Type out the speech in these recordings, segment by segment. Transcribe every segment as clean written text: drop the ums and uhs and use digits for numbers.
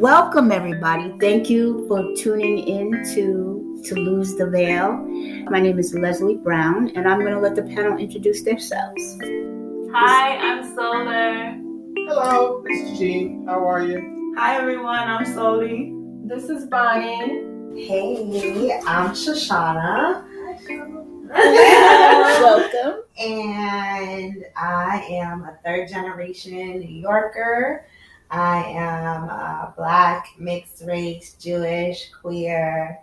Welcome, everybody. Thank you for tuning in to Lose the Veil. My name is Leslie Brown, and I'm going to let the panel introduce themselves. Hi, I'm Solar. Hello, this is Gene. How are you? Hi, everyone. I'm Soli. This is Bonnie. Hey, I'm Shoshana. Welcome. And I am a third generation New Yorker. I am Black, mixed race, Jewish, queer,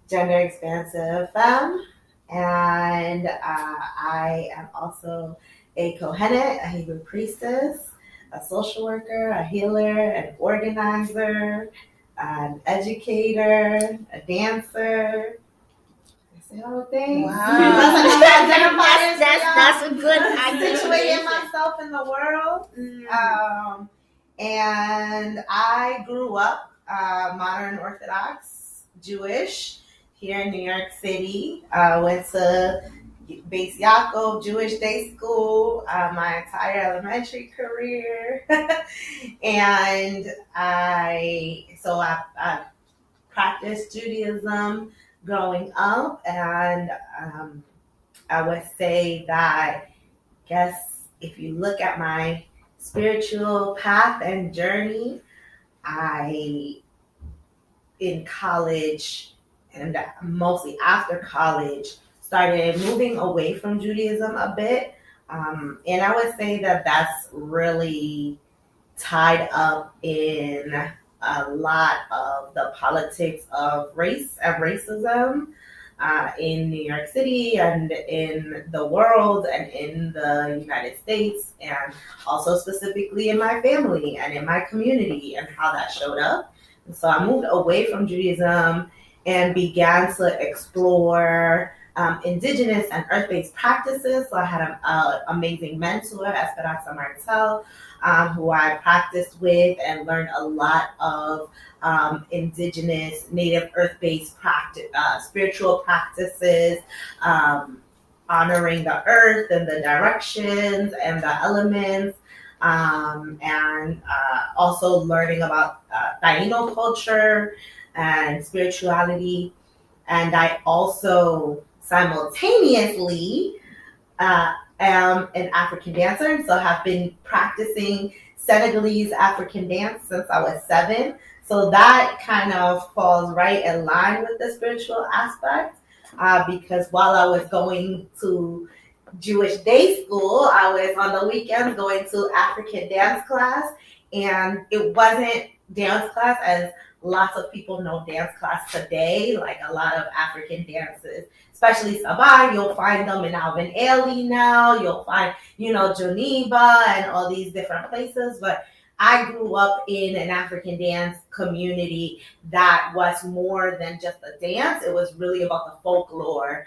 gender expansive femme. And I am also a Kohenet, a Hebrew priestess, a social worker, a healer, an organizer, an educator, a dancer. Say all the things. Wow. That's a good I'm situating myself in the world. And I grew up modern Orthodox Jewish here in New York City. Went to Beis Yaakov Jewish Day School my entire elementary career. And I practiced Judaism growing up, and I would say that, if you look at my spiritual path and journey, in college and mostly after college, started moving away from Judaism a bit. And I would say that that's really tied up in a lot of the politics of race and racism in New York City and in the world and in the United States, and also specifically in my family and in my community and how that showed up. And so I moved away from Judaism and began to explore indigenous and earth-based practices. So I had an amazing mentor, Esperanza Martel, who I practiced with and learned a lot of indigenous, native, earth-based spiritual practices, honoring the earth and the directions and the elements, and also learning about Taino culture and spirituality. And I also simultaneously am an African dancer, and so have been practicing Senegalese African dance since I was 7. So that kind of falls right in line with the spiritual aspect, because while I was going to Jewish day school, I was on the weekends going to African dance class, and it wasn't dance class as lots of people know dance class today, like a lot of African dances, especially Sabah. You'll find them in Alvin Ailey now. You'll find, Geneva and all these different places. But I grew up in an African dance community that was more than just a dance. It was really about the folklore,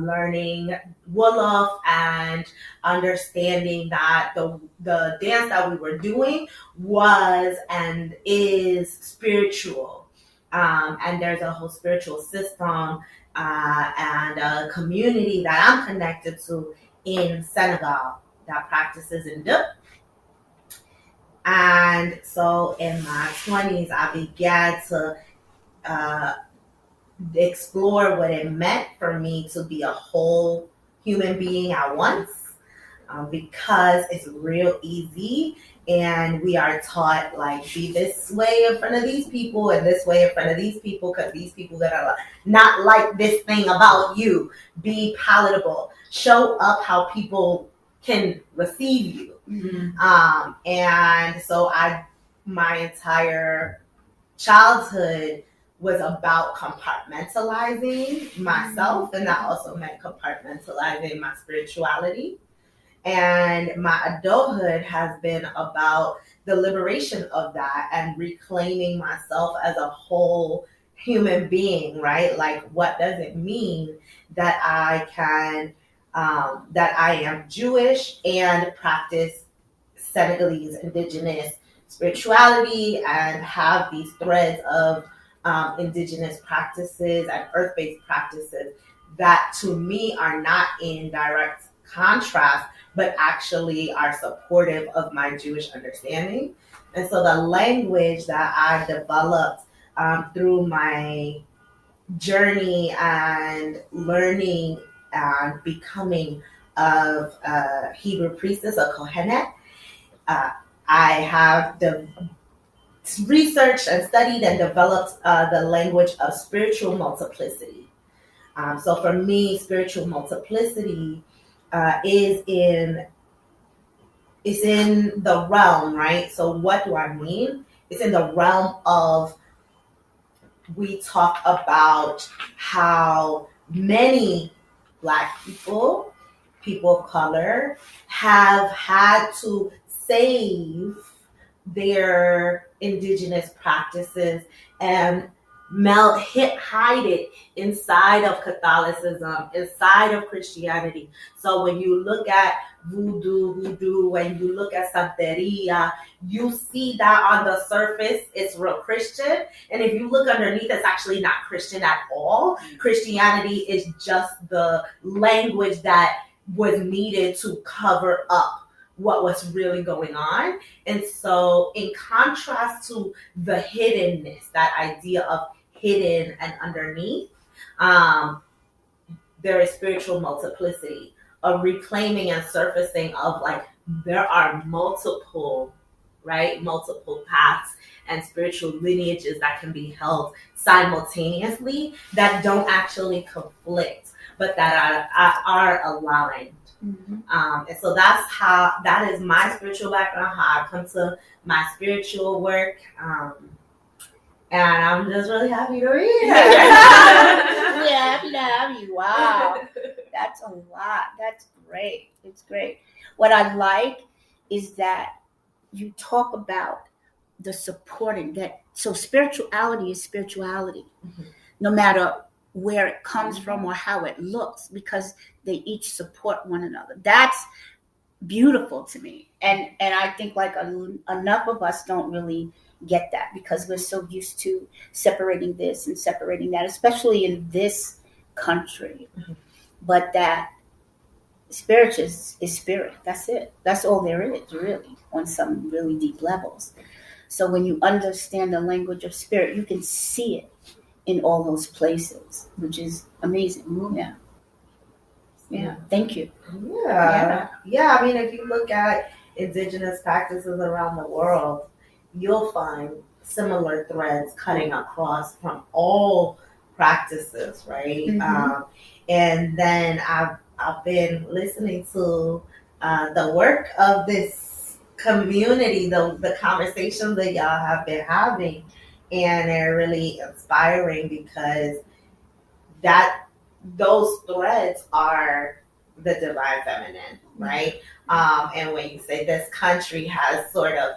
learning Wolof and understanding that the dance that we were doing was and is spiritual. And there's a whole spiritual system and a community that I'm connected to in Senegal that practices in Dip. And so in my 20s, I began to explore what it meant for me to be a whole human being at once, because it's real easy. And we are taught, be this way in front of these people and this way in front of these people, because these people that are not like this thing about you. Be palatable. Show up how people can receive you. Mm-hmm. And so my entire childhood was about compartmentalizing myself, and that also meant compartmentalizing my spirituality. And my adulthood has been about the liberation of that and reclaiming myself as a whole human being, right? What does it mean that I can, that I am Jewish and practice Senegalese indigenous spirituality and have these threads of indigenous practices and earth-based practices that to me are not in direct contrast, but actually are supportive of my Jewish understanding. And so the language that I developed through my journey and learning and becoming of a Hebrew priestess, a Kohenet, I have researched and studied and developed the language of spiritual multiplicity. So for me, spiritual multiplicity is in the realm, right? So what do I mean? It's in the realm of, we talk about how many Black people of color, have had to save their indigenous practices and hide it inside of Catholicism, inside of Christianity. So when you look at voodoo, when you look at Santeria, you see that on the surface it's real Christian, and if you look underneath, it's actually not Christian at all. Christianity is just the language that was needed to cover up what was really going on. And so in contrast to the hiddenness, that idea of hidden and underneath, there is spiritual multiplicity, a reclaiming and surfacing of, like, there are multiple paths and spiritual lineages that can be held simultaneously, that don't actually conflict, but that are aligned. Mm-hmm. And so that is my spiritual background, how I come to my spiritual work. And I'm just really happy to be here. We're happy to have you. Wow. That's a lot. That's great. It's great. What I like is that you talk about the supporting that. So spirituality is spirituality, mm-hmm. no matter where it comes mm-hmm. from or how it looks, because they each support one another. That's beautiful to me. And I think like enough of us don't really get that, because we're so used to separating this and separating that, especially in this country. Mm-hmm. But that spirit is spirit. That's it. That's all there is, really, on some really deep levels. So when you understand the language of spirit, you can see it in all those places, which is amazing. Yeah. Yeah. Thank you. Yeah. I mean, if you look at indigenous practices around the world, you'll find similar threads cutting across from all practices, right? Mm-hmm. And then I've been listening to the work of this community, the conversations that y'all have been having, and they're really inspiring, because those threads are the divine feminine, right? And when you say this country has sort of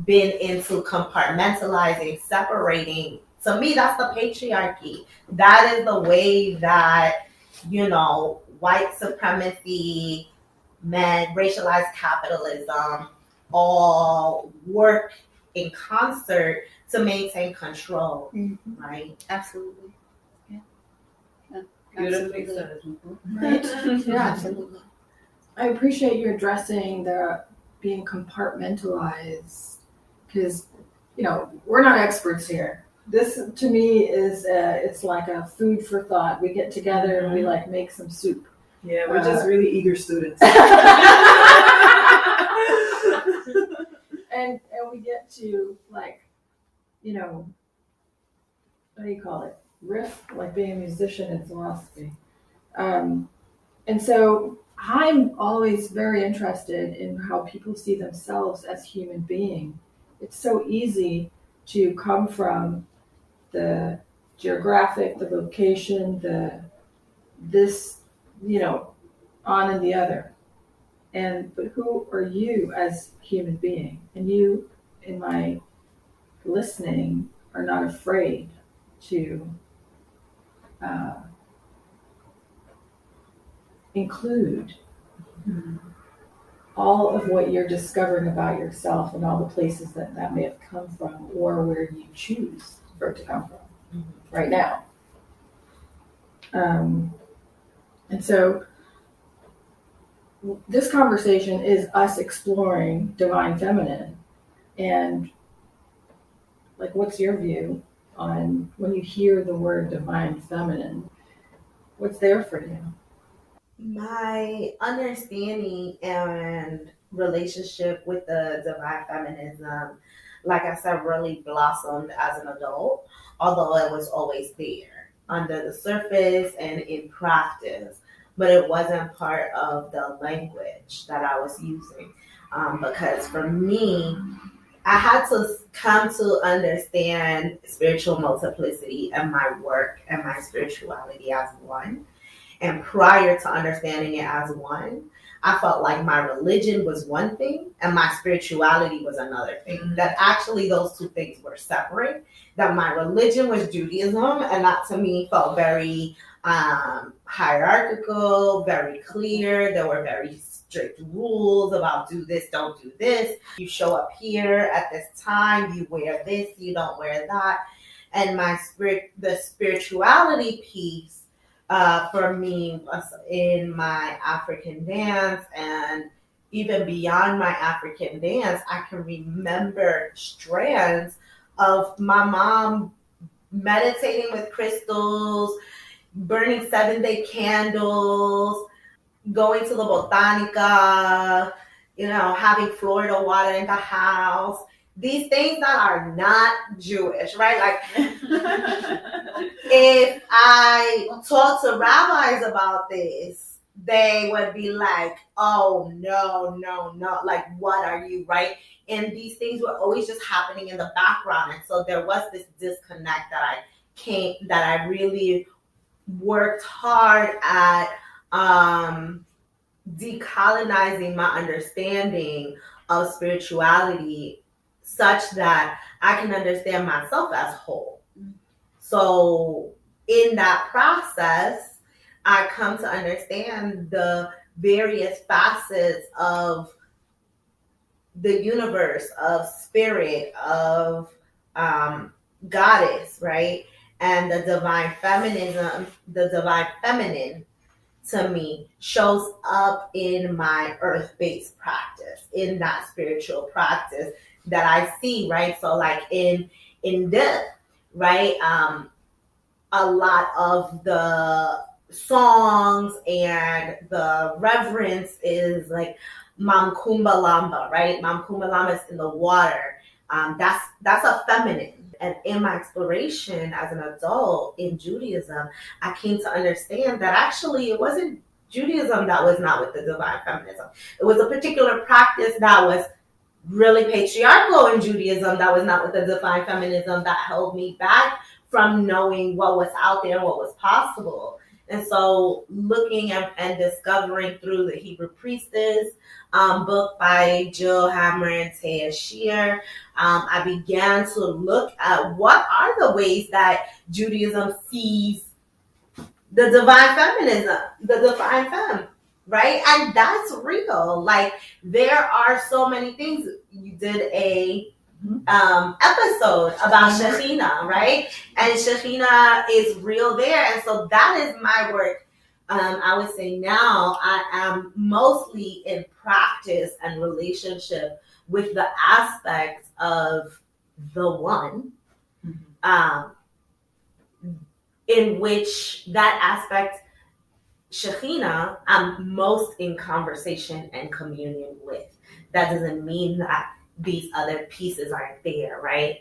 been into compartmentalizing, separating, to me, that's the patriarchy. That is the way that, white supremacy, racialized capitalism all work in concert to maintain control, mm-hmm. right? Absolutely. Yeah. Beautifully said. Right. Yeah, absolutely. I appreciate you addressing the being compartmentalized, because we're not experts here. This to me is it's like a food for thought. We get together and we like make some soup. Yeah, we're just really eager students. and we get to, like, what do you call it? Riff, like being a musician in philosophy. And so I'm always very interested in how people see themselves as human beings. It's so easy to come from the geographic, the location, this, on and the other. But who are you as human being? And you, in my listening, are not afraid to include all of what you're discovering about yourself and all the places that may have come from, or where you choose for it to come from right now. And so this conversation is us exploring divine feminine and like, what's your view on when you hear the word divine feminine? What's there for you? My understanding and relationship with the divine feminism, like I said, really blossomed as an adult, although it was always there under the surface and in practice, but it wasn't part of the language that I was using. Because for me, I had to come to understand spiritual multiplicity and my work and my spirituality as one. And prior to understanding it as one, I felt like my religion was one thing and my spirituality was another thing. That actually those two things were separate. That my religion was Judaism, and that to me felt very hierarchical, very clear. There were very strict rules about do this, don't do this. You show up here at this time, you wear this, you don't wear that. And the spirituality piece for me was in my African dance, and even beyond my African dance, I can remember strands of my mom meditating with crystals, burning 7-day candles, going to the botanica, having Florida water in the house. These things that are not Jewish, right? Like, if I talk to rabbis about this, they would be like, oh, no. Like, what are you, right? And these things were always just happening in the background. And so there was this disconnect that I really worked hard at decolonizing my understanding of spirituality such that I can understand myself as whole. So in that process, I come to understand the various facets of the universe, of spirit, of goddess, right? And the divine feminism, the divine feminine, to me, shows up in my earth-based practice, in that spiritual practice that I see, right? So like in this, right? A lot of the songs and the reverence is like Mamkumba Lamba, right? Mamkumba Lamba is in the water. That's a feminine. And in my exploration as an adult in Judaism, I came to understand that actually it wasn't Judaism that was not with the divine feminism. It was a particular practice that was really patriarchal in Judaism that was not with the divine feminism that held me back from knowing what was out there and what was possible. And so looking and discovering through the Hebrew Priestess book by Jill Hammer and Taya Shear, I began to look at what are the ways that Judaism sees the divine feminism, the divine femme, right? And that's real. Like, there are so many things. You did a episode about Shoshana, right? And Shoshana is real there. And so that is my work. I would say now I am mostly in practice and relationship with the aspects of the one, in which that aspect, Shoshana, I'm most in conversation and communion with. That doesn't mean that these other pieces aren't there, right?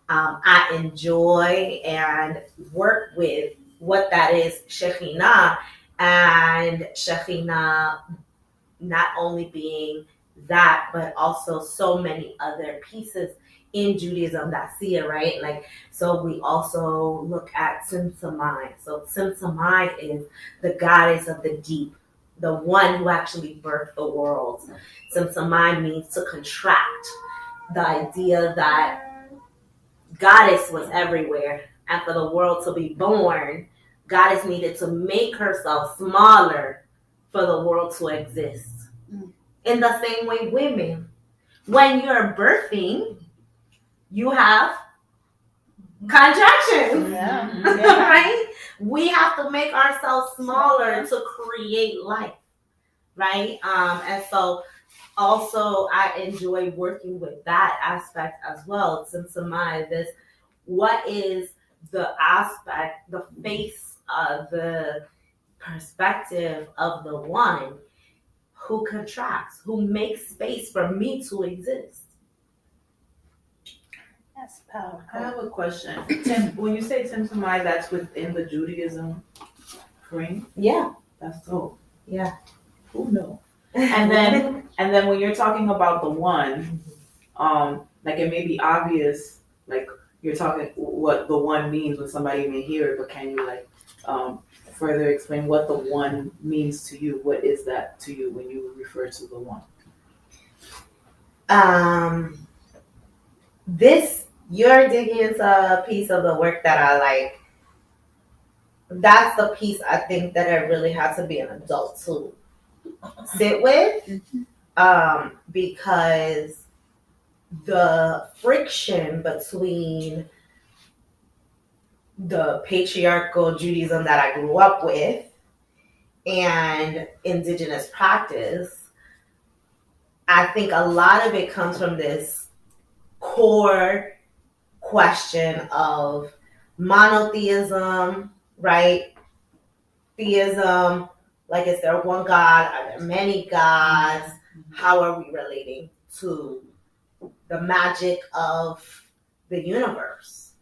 I enjoy and work with what that is, Shoshana, and Shoshana not only being that, but also so many other pieces in Judaism that see it, right? Like, so we also look at Tzimtzumai. So Tzimtzumai is the goddess of the deep, the one who actually birthed the world. Tzimtzumai means to contract, the idea that goddess was everywhere, and for the world to be born, goddess needed to make herself smaller for the world to exist. In the same way, women, when you're birthing, you have contractions, right? We have to make ourselves smaller to create life, right? And so also I enjoy working with that aspect as well. Tzimtzumai, this what is the aspect, the face, the perspective of the one who contracts, who makes space for me to exist. That's powerful. I have a question. Tim, when you say Tim Tamai, that's within the Judaism frame? Yeah. That's dope. Yeah. Who knew? And then when you're talking about the one, like it may be obvious, like you're talking what the one means when somebody may hear it, but can you like further explain what the one means to you? What is that to you when you refer to the one? You're digging into a piece of the work that I like. That's the piece I think that I really have to be an adult to sit with, because the friction between the patriarchal Judaism that I grew up with and indigenous practice, I think a lot of it comes from this core question of monotheism, right? Theism, like, is there one God? Are there many gods? How are we relating to the magic of the universe?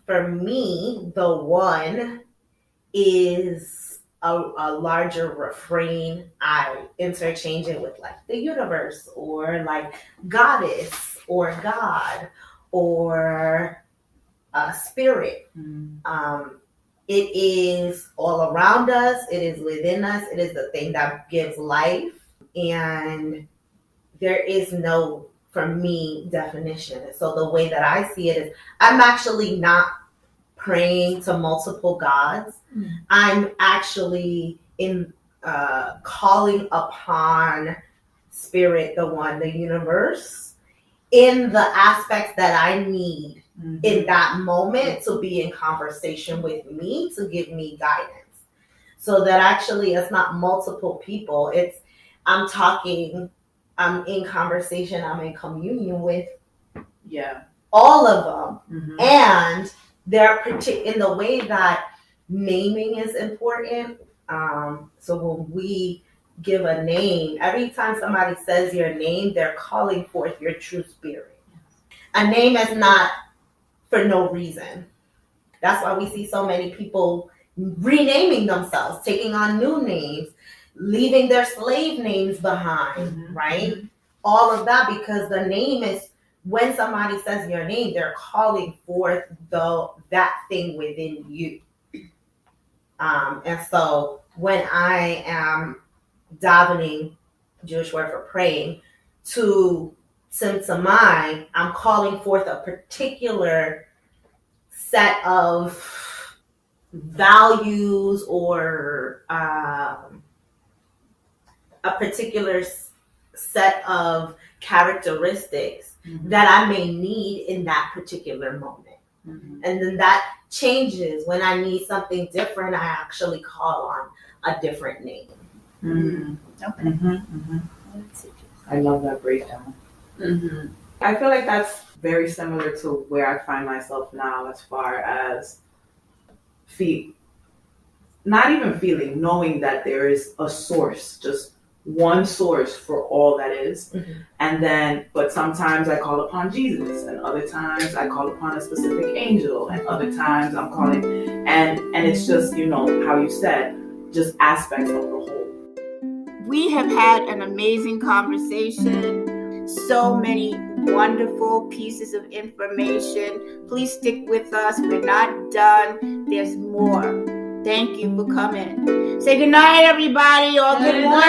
For me, the one is a larger refrain. I interchange it with like the universe, or like goddess, or God, or a spirit. It is all around us. It is within us. It is the thing that gives life. And there is no, for me, definition. So the way that I see it is, I'm actually not praying to multiple gods. I'm actually calling upon spirit, the one, the universe, in the aspects that I need in that moment to be in conversation with me, to give me guidance. So that actually it's not multiple people. It's, I'm in conversation, I'm in communion with all of them. And they're in the way that naming is important. So when we give a name, every time somebody says your name, they're calling forth your true spirit. A name is not for no reason. That's why we see so many people renaming themselves, taking on new names, leaving their slave names behind, right? All of that, because the name is, when somebody says your name, they're calling forth that thing within you. And so when I am davening, Jewish word for praying, to Tzimtzamai, I'm calling forth a particular set of values, or a particular set of characteristics that I may need in that particular moment. And then that changes. When I need something different, I actually call on a different name. I love that breakdown. I feel like that's very similar to where I find myself now, as far as not even feeling, knowing that there is a source, just one source for all that is. And then, but sometimes I call upon Jesus, and other times I call upon a specific angel, and other times I'm calling, and it's just, how you said, just aspects of the whole. We have had an amazing conversation. So many wonderful pieces of information. Please stick with us. We're not done. There's more. Thank you for coming. Say good night, everybody, or good morning.